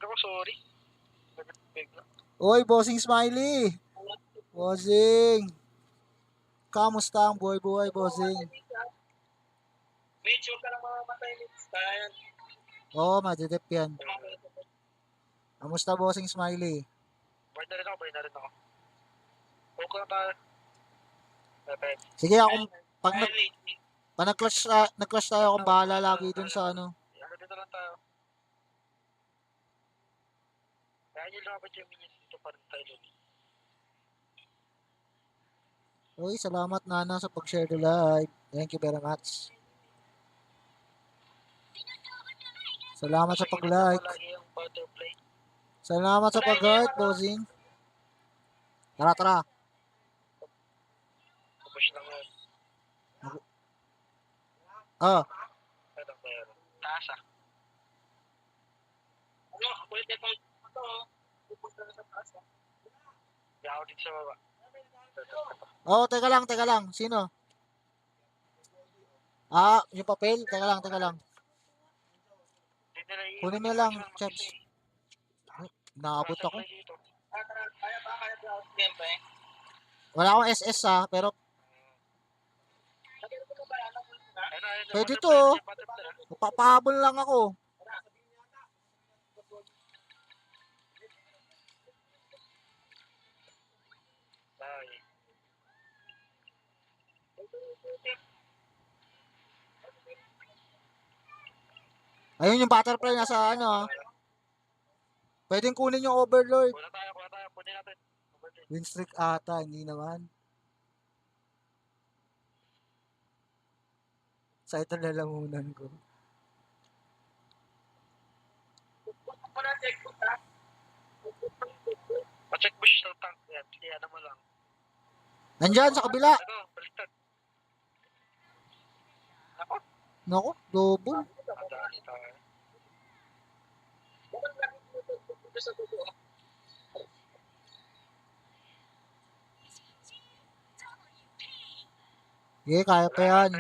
ako, sorry. Bigla. Oy, Bossing Smiley. Bossing. Kamusta ang buhay-buhay, Bossing? Medyo ka lang mamamatay next time. Oo, madidip yan. Kamusta, Bossing Smiley? Buhay na rin ako. Huwag lang tayo. Sige, ako, pag nag-clash tayo, akong bahala lagi dun sa ano. Ano dito lang tayo. Kaya nyo lang yung minions dito pa rin tayo. Uy, salamat Nana sa pag-share the live. Thank you very much. Salamat sa pag-like. Salamat sa pag-heart, Bossing. Tara, tara. Push lang yun. Ah, Ito, meron. Taas ah. Ano, pwede kong ito. Pupunta na sa taas ah. Hindi ako dito sa baba. oh, teka lang. Sino? Yung papel? Teka lang. Kunin mo lang, Chaps. Naabot ako. Kaya ba game pa eh? Wala akong SS pero pwede to. Papahabol lang ako. Ayun yung butterfly nasa ano. Pwedeng kunin yung overlord. Kunin tayo. Kunin natin. Win streak ata, hindi naman. Sa ito lalamunan ko. Pa-check push ng tank yan. Kaya ano mo lang. Nandyan sa kabila. Ano, baliktad. Ako? Naku, double. Madali tayo. Okay, kaya pa yan.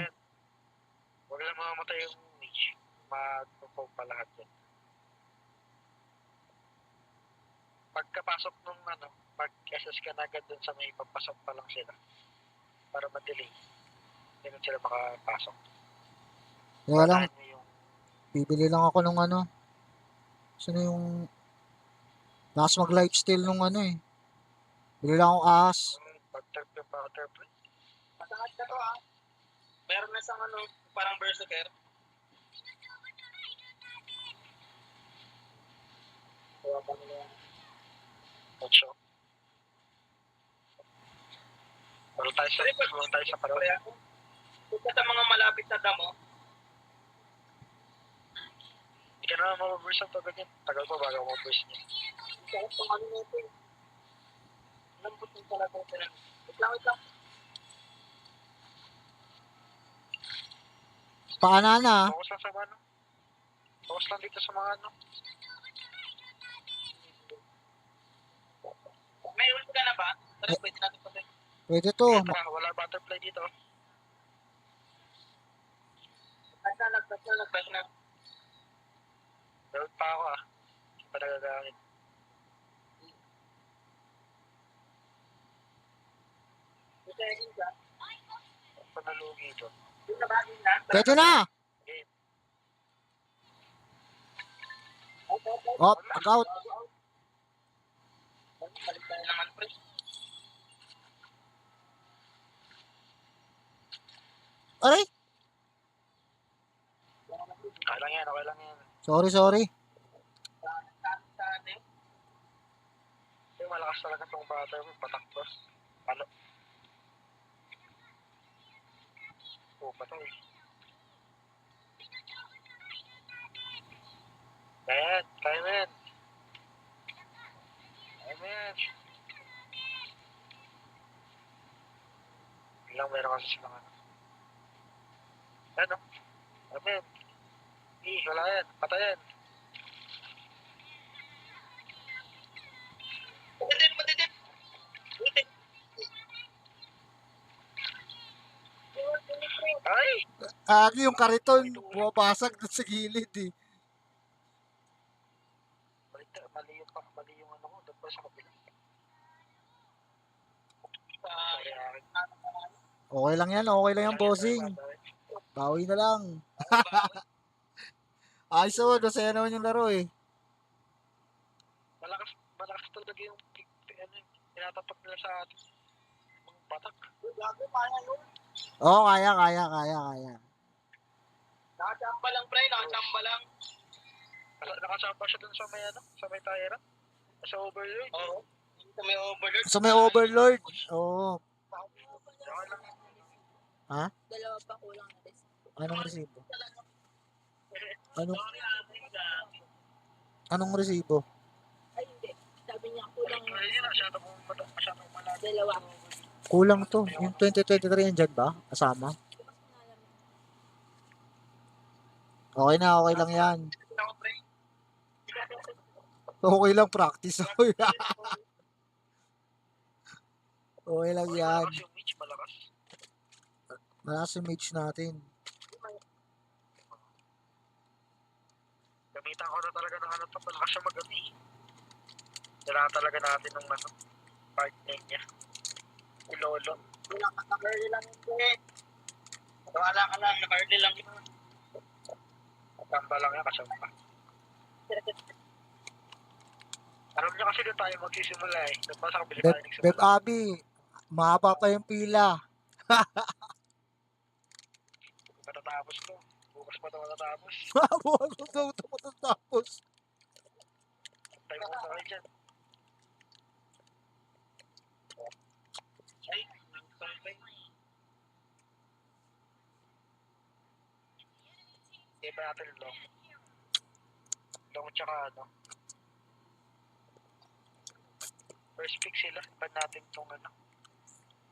Huwag lang mamamatay yung niche. Matupong pa lahat yun. Pagkapasok nung pag-SS ka na agad dun sa may papasok pa lang sila. Para ma-delay. Hindi na sila makapasok. Kaya lang, bibili lang ako nung ano. Sino yung lakas mag-lifesteal nung ano eh. Bili lang akong ahas. Pag-turp yung pa-turp. Masangat ka to ah. Meron na isang parang berserker. Kaya pa nila yan. Ocho. Wala tayo sa paraw. Kung sa mga malapit na damo, hindi ka na mababurst ang pagod yan. Tagal pa bago mababurst niya. Kaya pang ano nito eh. Lambot yung talaga ito lang. Wait lang. Paanana. Focus lang sa ano. Focus lang dito sa mga ano. May ult ka na ba? Tara, pwede natin patay. Pwede to. Wala butterfly dito. Nagbash na. Meron pa ako ah. Hindi pa nagagamit. Panalugi ito. Pwede na. Oh, pag-out. Aray. Okay lang yan. Sorry. Malakas talaga itong bata mo. Patakbos. Ano? Patay. Kaya men. Bilang meron kasi silang ano. Ano? Amen. Wala yan. Patayan. Matitip. Ay! Yung kariton, bumabasag dun sa gilid eh. Mali yung ano ko, doon pa sa kabila. Kaya, Okay lang yan, bossing. Bawi na lang. Ayos naman, masaya naman yung laro eh. malakas talaga yung ano, tinatapak nila sa atin. Mga batak. Gago, kaya yun. Oo, kaya. Nakachamba lang, pre. Nakachamba lang. Nakachamba siya dun sa may, ano, sa may tayera. Sa overload. Oo. Sa may overload. So may overlord. Oo. Saka lang. Ha? Dalawa pa kulang na rin. Anong resibo? Anong resibo? Ay, hindi. Sabi niya kulang na. Hindi na, masyadong malalim. Dalawa. Kulang to. Yung 2023 yan dyan ba? Kasama? Okay na, okay lang yan. Ako, pre. Okay lang, practice. Okay lang yan. Malakas yung Mitch, malakas. Malakas yung mage natin. Gamitan ko na talaga ng ano to, malakas siya mag-ami. Kailangan talaga natin ng ano, partner niya. Si Lolo. Naka-early lang yun, eh. Wala ka lang, naka-early lang yun. Tamba lang yan, kasama. Alam niyo kasi doon tayo magsisimula eh. Doon pa sa kabili tayo Beb nagsimula. Abi, mahaba pa yung pila. Matatapos to. Bukas pa ito matatapos. Mahaba daw ito matatapos. Tayo mo na kayo dyan. Ay, nagpapay. Hindi ba natin long? Long tsaka ano? First pick sila. Ba't natin itong ano?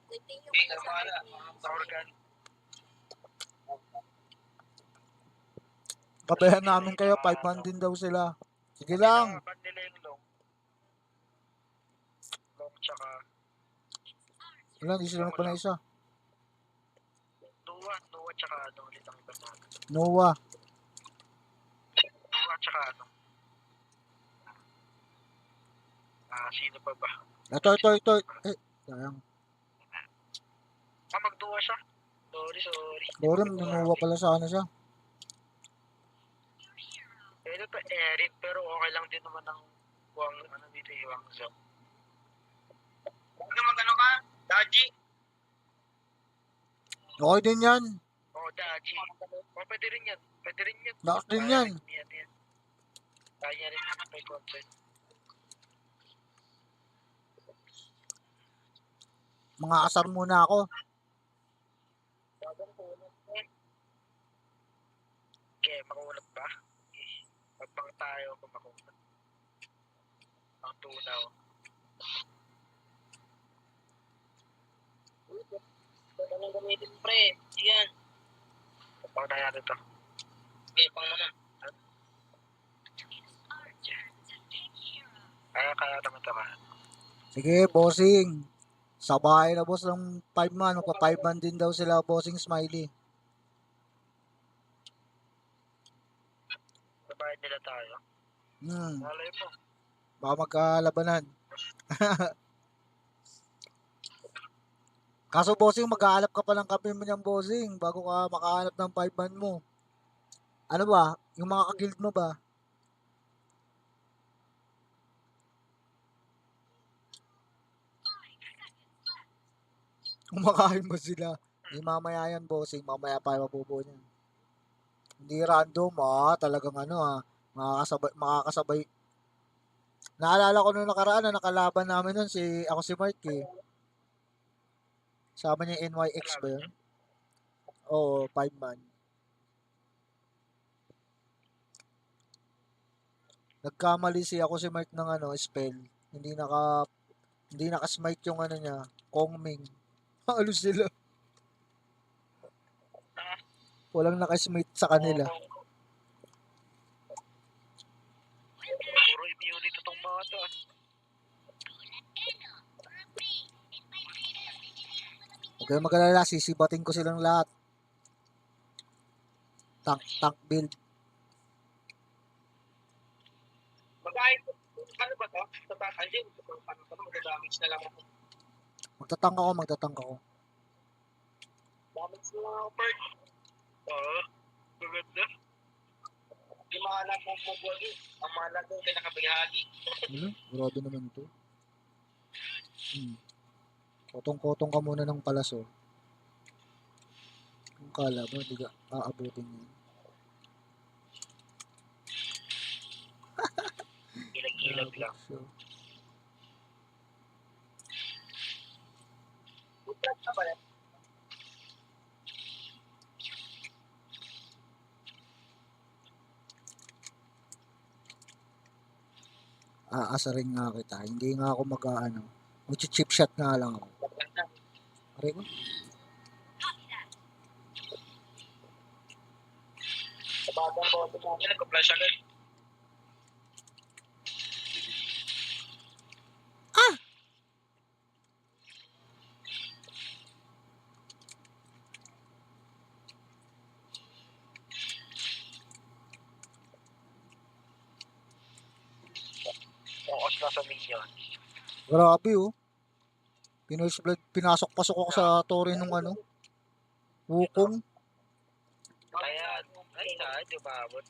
Nagtingin Hindi, ko sa wala. akin. Sa organ. Kabayan namin kayo, 5 man din daw sila. Sige lang. Ba't nila yung long? Long tsaka Wala, hindi sila nagpa na isa. Noah tsaka ano ulit ang iba natin. Noah. Noah tsaka ano? Sino pa ba? Ito. Eh, sayang. Magduwa siya. Sorry. Lorem, Noah pala sa ano siya. Ito to Erin, pero okay lang din naman ang buwang ano dito yung zone. Huwag na mag-ano ka, Daji. Okay din yan. Daji. Pwede rin yan. Lakas din yan. Kaya rin may content. Mga asar muna ako. Okay, makulat ba? Pagpang tayo kung makulat. Ang tunaw. Ito nang gamitin, pre. Yan. Pagpang na natin ito. Okay, pang muna. Kaya naman ito ka. Sige, bossing. Sa bahay na boss ng 5 man. Magpa 5 man din daw sila, bossing Smiley. Babayad nila tayo. Malay mo. Baka magkalabanan. Kaso bossing, maghahanap ka pa ng kape mo niyang bossing bago ka makahanap ng 5 man mo. Ano ba? Yung mga ka-guild mo ba? Kumakain mo sila. Hindi mamaya yan, bossing. Mamaya pa mabubuo niyan. Hindi random, talagang ano, makakasabay. Naalala ko nung nakaraan na nakalaban namin nun, ako si Mark eh. Sama niya yung NYX ba yun? Oo, 5 man. Nagkamali ako si Mark ng ano, spell. Hindi naka-smite yung ano niya, Kongming. Halos sila. Walang naka-smite sa kanila. Puro immunity itong mga to. Huwag kayong mag-alala, sisibatin ko silang lahat. Tank build. Magkano kahit ano ba to? Tatakal din. Ano to? Mag-damage na lang ako. Magtatangka ko. Damage na lang ako, Bert. Oo. Maganda. Yung mga nagmumugwag yun. Ang mga nagmumugwag ay nakabihagi. Ano? Grabe naman ito. Kotong-kotong ka muna ng palaso. Kung kala mo, di ka aabutin yan. Ilag-ilag lang. So, Bukas na ba yan? aasarin nga kita. Hindi nga ako mag-aano. Mag-chip shot nga lang ako. Maganda. Aray ko. Sa bagong boto namin, nag-flash agad. Focus na sa minion. Grabe oh. Pinasok-pasok ako sa tore nung ano. Wukong. Kaya, ay na, di ba abot?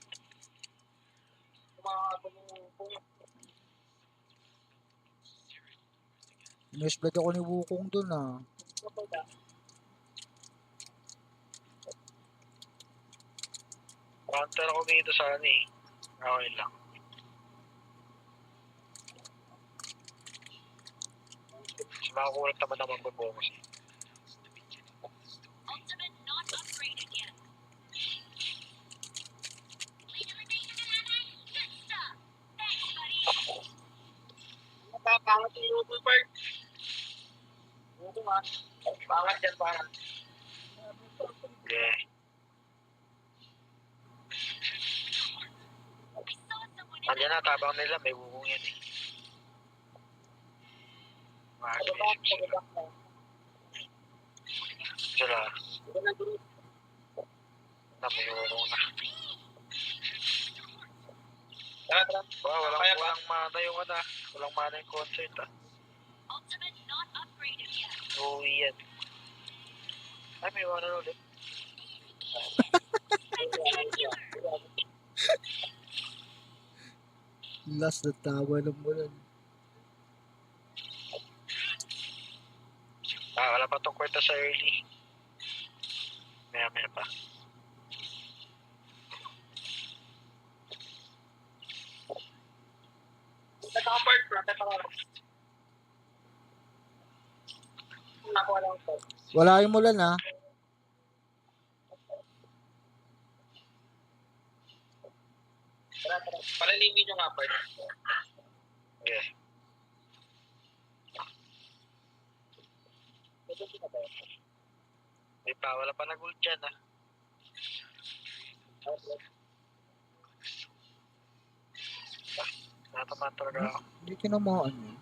Pinusplit ako ni Wukong dun ah. Counter ako dito sa ano eh. Okay lang. Mas makakulat naman naman mag-focus eh. Pangat yung Google Park. Pangat yan, pangat. Yeah. Andiyan na, tabang nila, may bubong yan eh. Mag-aggressive sila. Sila. May bubong na. Walang mana yung ano, walang mana yung concert ah. Uwi yan. Ay, may mana ulit. Last na tawa ng mulan. Wala pa tong kwarta sa early. Maya pa. Naka-part, Wala yung mulan ah. Palalimin yung part. Yeah. Di pa, wala pa nag-ult dyan ah. Natamaan talaga ako. Hindi tinamaan yun.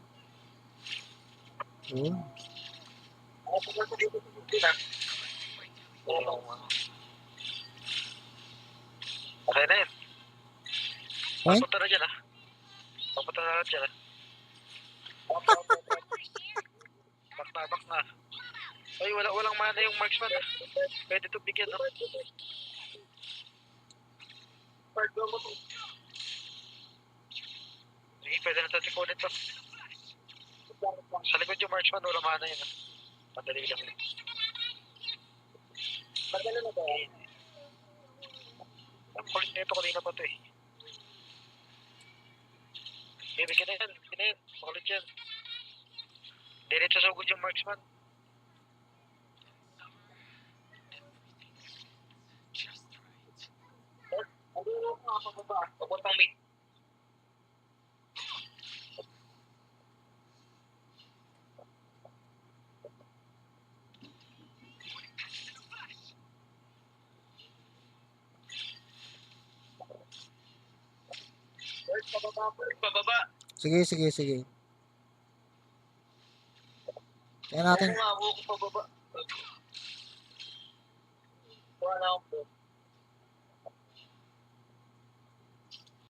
Oh. Okay na yun. Point? Papunta na dyan ah. Papunta na dyan ah. Back na. Ay, walang mana yung marksman ah. Pwede ito bigyan ah. Sige, pwede na tatikunin to. Sa likod yung marksman, walang mana yun ah. Madali lang yun. Madali na ba? Ang kulit na ito, kanina pa ito eh. Bigyan na yan. Makulit yan. Diretso sa ugod yung marksman. Papuntang mid. Pababa. Sige. Kaya natin. Pababa. Wala akong